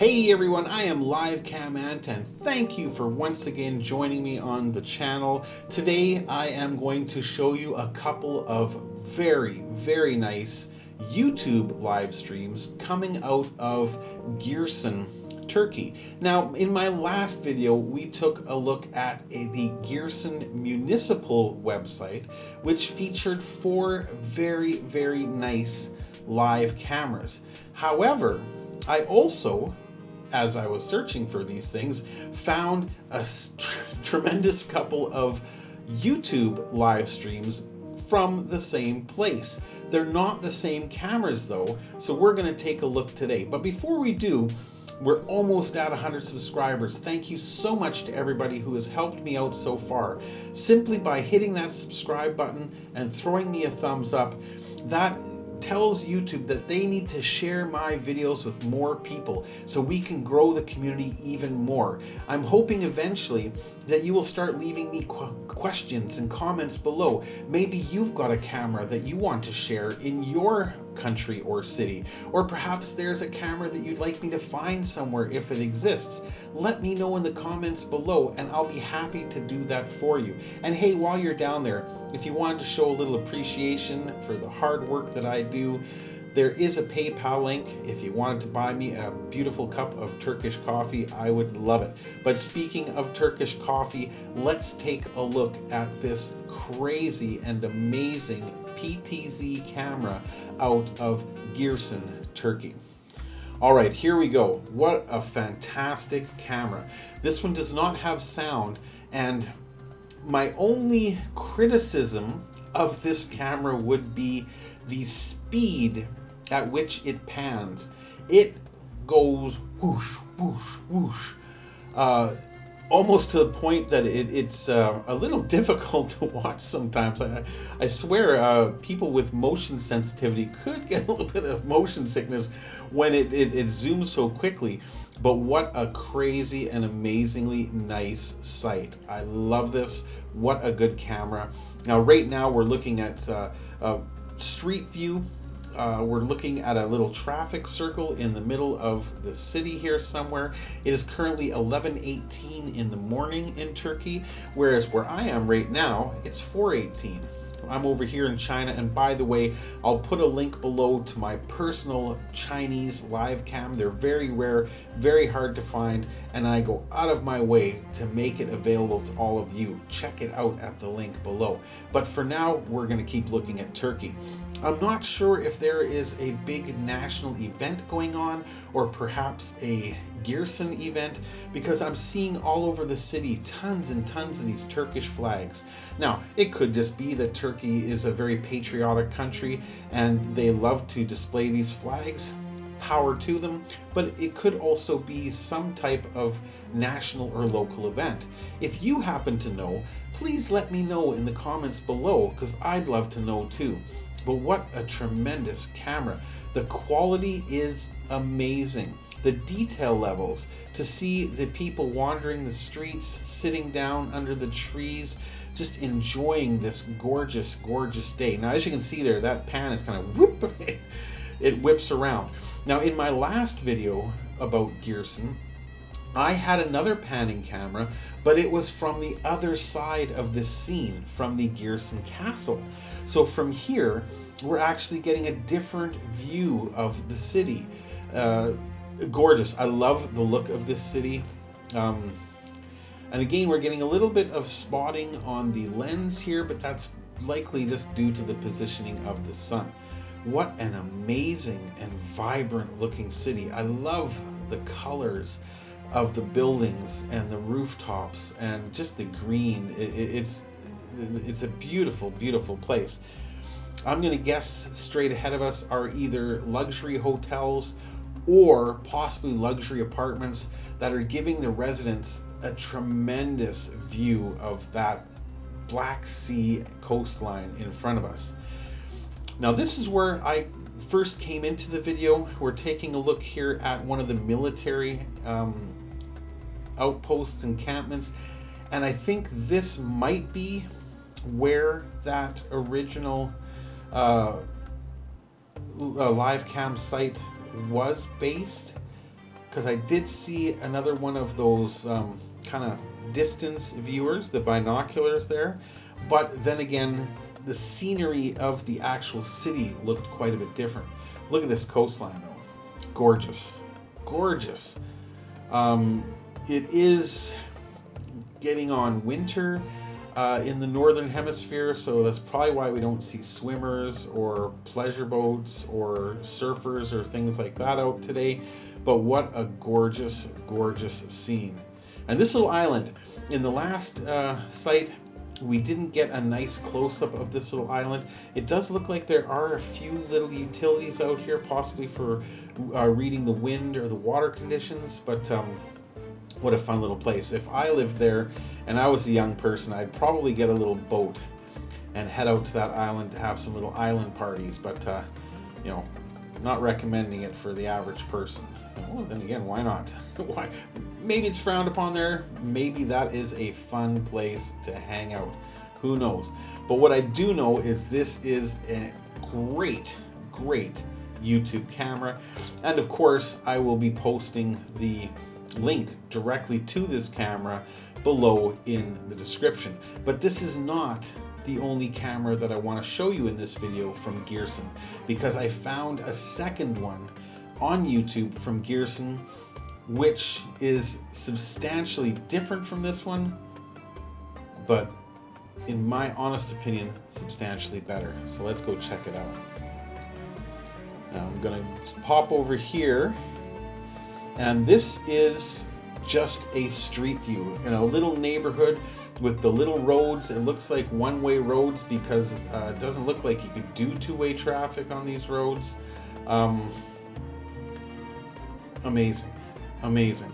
Hey everyone, I am livecamant and thank you for once again joining me on the channel. Today I am going to show you a couple of very nice YouTube live streams coming out of Giresun, Turkey. Now, in my last video, we took a look at the Giresun municipal website, which featured four very nice live cameras. However, I also, as I was searching for these things, found a tremendous couple of YouTube live streams from the same place. They're not the same cameras though, so we're going to take a look today. But before we do, we're almost at 100 subscribers. Thank you so much to everybody who has helped me out so far. Simply by hitting that subscribe button and throwing me a thumbs up, that tells YouTube that they need to share my videos with more people so we can grow the community even more. I'm hoping eventually that you will start leaving me questions and comments below. Maybe you've got a camera that you want to share in your country or city, or perhaps there's a camera that you'd like me to find somewhere if it exists. Let me know in the comments below and I'll be happy to do that for you. And hey, while you're down there, if you wanted to show a little appreciation for the hard work that I do, there is a PayPal link. If you wanted to buy me a beautiful cup of Turkish coffee, I would love it. But speaking of Turkish coffee, let's take a look at this crazy and amazing PTZ camera out of Giresun, Turkey. All right, here we go. What a fantastic camera. This one does not have sound, and my only criticism of this camera would be the speed at which it pans. It goes whoosh, whoosh, whoosh. Almost to the point that it's a little difficult to watch sometimes. I swear people with motion sensitivity could get a little bit of motion sickness when it zooms so quickly. But what a crazy and amazingly nice sight. I love this. What a good camera. Now right now we're looking at street view. We're looking at a little traffic circle in the middle of the city here somewhere. It is currently 11:18 in the morning in Turkey, whereas where I am right now, it's 4:18. I'm over here in China, and by the way, I'll put a link below to my personal Chinese live cam. They're very rare, very hard to find, and I go out of my way to make it available to all of you. Check it out at the link below. But for now, we're going to keep looking at Turkey. I'm not sure if there is a big national event going on, or perhaps a Giresun event, because I'm seeing all over the city tons and tons of these Turkish flags. Now, it could just be that Turkey is a very patriotic country and they love to display these flags. Power to them, but it could also be some type of national or local event. If you happen to know, please let me know in the comments below, because I'd love to know too. But what a tremendous camera. The quality is amazing. The detail levels, to see the people wandering the streets, sitting down under the trees, just enjoying this gorgeous day. Now, as you can see there, that pan is kind of whoop, it whips around. Now, in my last video about Giresun, I had another panning camera, but it was from the other side of this scene, from the Giresun castle. So from here, we're actually getting a different view of the city. Gorgeous. I love the look of this city. And again, we're getting a little bit of spotting on the lens here, but that's likely just due to the positioning of the sun. What an amazing and vibrant looking city. I love the colors of the buildings and the rooftops and just the green. It's a beautiful place. I'm going to guess straight ahead of us are either luxury hotels or possibly luxury apartments that are giving the residents a tremendous view of that Black Sea coastline in front of us. Now, this is where I first came into the video. We're taking a look here at one of the military outposts, encampments, and I think this might be where that original live cam site was based. because I did see another one of those kind of distance viewers, the binoculars there. But then again, the scenery of the actual city looked quite a bit different. Look at this coastline though. Gorgeous. Gorgeous. It is getting on winter in the northern hemisphere, so that's probably why we don't see swimmers or pleasure boats or surfers or things like that out today. But what a gorgeous, gorgeous scene. And this little island, in the last site, we didn't get a nice close-up of this little island. It does look like there are a few little utilities out here, possibly for reading the wind or the water conditions, but what a fun little place. If I lived there and I was a young person, I'd probably get a little boat and head out to that island to have some little island parties, but you know, not recommending it for the average person. Well, then again, why not? Why? Maybe it's frowned upon there. Maybe that is a fun place to hang out. Who knows? But what I do know is this is a great, great YouTube camera. And of course, I will be posting the link directly to this camera below in the description. But this is not the only camera that I want to show you in this video from Giresun, because I found a second one on YouTube from Giresun, which is substantially different from this one, but in my honest opinion, substantially better. So let's go check it out. Now I'm gonna pop over here, and this is just a street view in a little neighborhood with the little roads. It looks like one-way roads because it doesn't look like you could do two-way traffic on these roads. Amazing, amazing.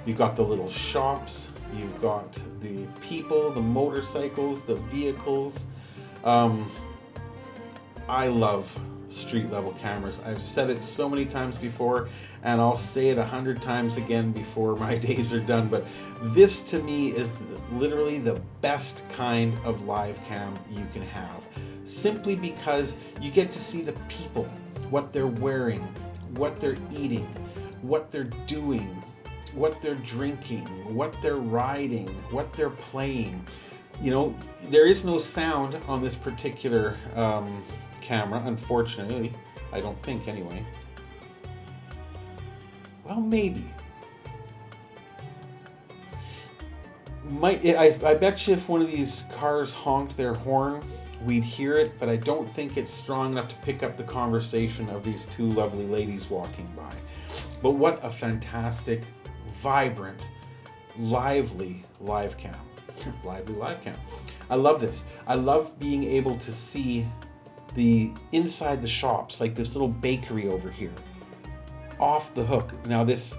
You've got the little shops, you've got the people, the motorcycles, the vehicles. I love street level cameras. I've said it so many times before, and I'll say it 100 times again before my days are done, but this to me is literally the best kind of live cam you can have, simply because you get to see the people, what they're wearing, what they're eating, what they're doing, what they're drinking, what they're riding, what they're playing. You know, there is no sound on this particular camera, unfortunately. I don't think, anyway. Well, maybe. I bet you if one of these cars honked their horn, we'd hear it, but I don't think it's strong enough to pick up the conversation of these two lovely ladies walking by. But what a fantastic, vibrant, lively live cam. Lively live cam. I love this. I love being able to see the inside the shops, like this little bakery over here. Off the hook. Now this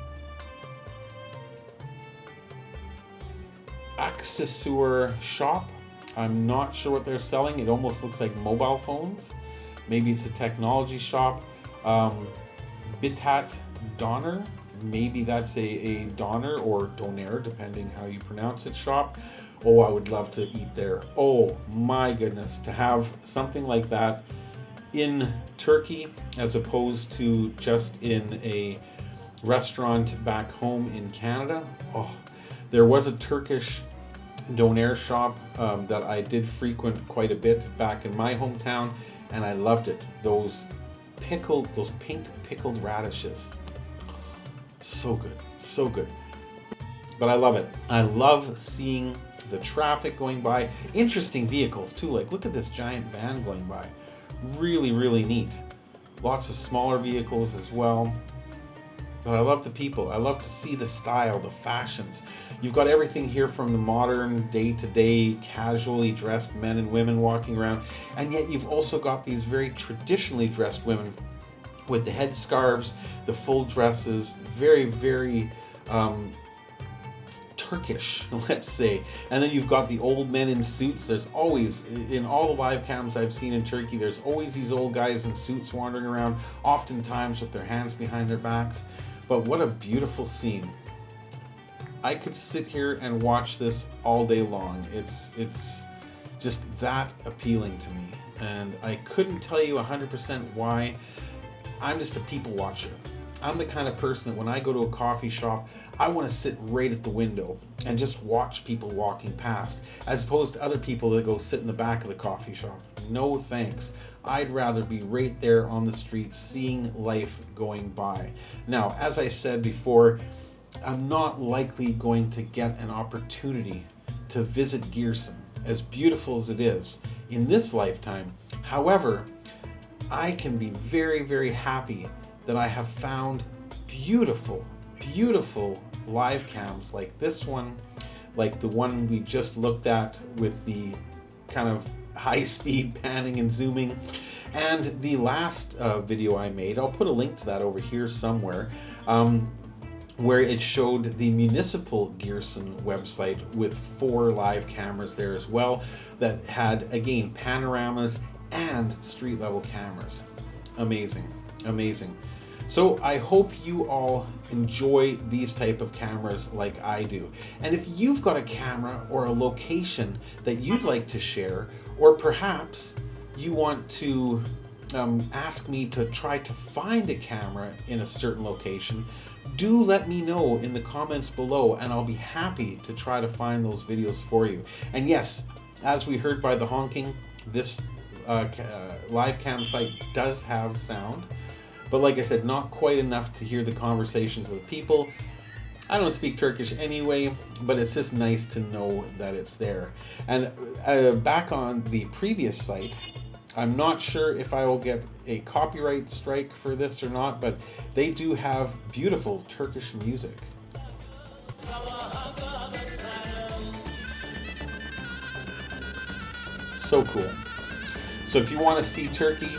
accessoire shop, I'm not sure what they're selling. It almost looks like mobile phones. Maybe it's a technology shop. Bitat Donner, maybe that's a Donner or Doner, depending how you pronounce it, shop. Oh, I would love to eat there. Oh my goodness, to have something like that in Turkey as opposed to just in a restaurant back home in Canada. Oh, there was a Turkish doner shop that I did frequent quite a bit back in my hometown, and I loved it. Those pink pickled radishes. So good, so good. But I love it. I love seeing the traffic going by. Interesting vehicles too. Like, look at this giant van going by. Really, really neat. Lots of smaller vehicles as well. But I love the people. I love to see the style, the fashions. You've got everything here from the modern, day-to-day, casually dressed men and women walking around. And yet you've also got these very traditionally dressed women with the headscarves, the full dresses, very, very Turkish, let's say. And then you've got the old men in suits. There's always, in all the live cams I've seen in Turkey, there's always these old guys in suits wandering around, oftentimes with their hands behind their backs. But what a beautiful scene. I could sit here and watch this all day long. It's just that appealing to me. And I couldn't tell you 100% why. I'm just a people watcher. I'm the kind of person that when I go to a coffee shop, I want to sit right at the window and just watch people walking past, as opposed to other people that go sit in the back of the coffee shop. No thanks. I'd rather be right there on the street seeing life going by. Now, as I said before, I'm not likely going to get an opportunity to visit Giresun, as beautiful as it is, in this lifetime. However, I can be very, very happy that I have found beautiful, beautiful live cams like this one, like the one we just looked at with the kind of high-speed panning and zooming, and the last video I made, I'll put a link to that over here somewhere, where it showed the municipal Giresun website with 4 live cameras there as well that had, again, panoramas and street level cameras. Amazing, amazing. So I hope you all enjoy these type of cameras like I do. And if you've got a camera or a location that you'd like to share, or perhaps you want to ask me to try to find a camera in a certain location, do let me know in the comments below, and I'll be happy to try to find those videos for you. And yes, as we heard by the honking, this live cam site does have sound, but like I said, not quite enough to hear the conversations of the people. I don't speak Turkish anyway, but it's just nice to know that it's there. And back on the previous site, I'm not sure if I will get a copyright strike for this or not, but they do have beautiful Turkish music. So cool. So if you want to see Turkey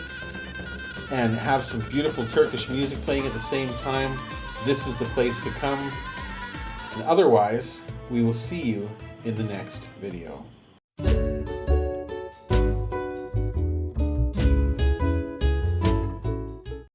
and have some beautiful Turkish music playing at the same time, this is the place to come. And otherwise, we will see you in the next video.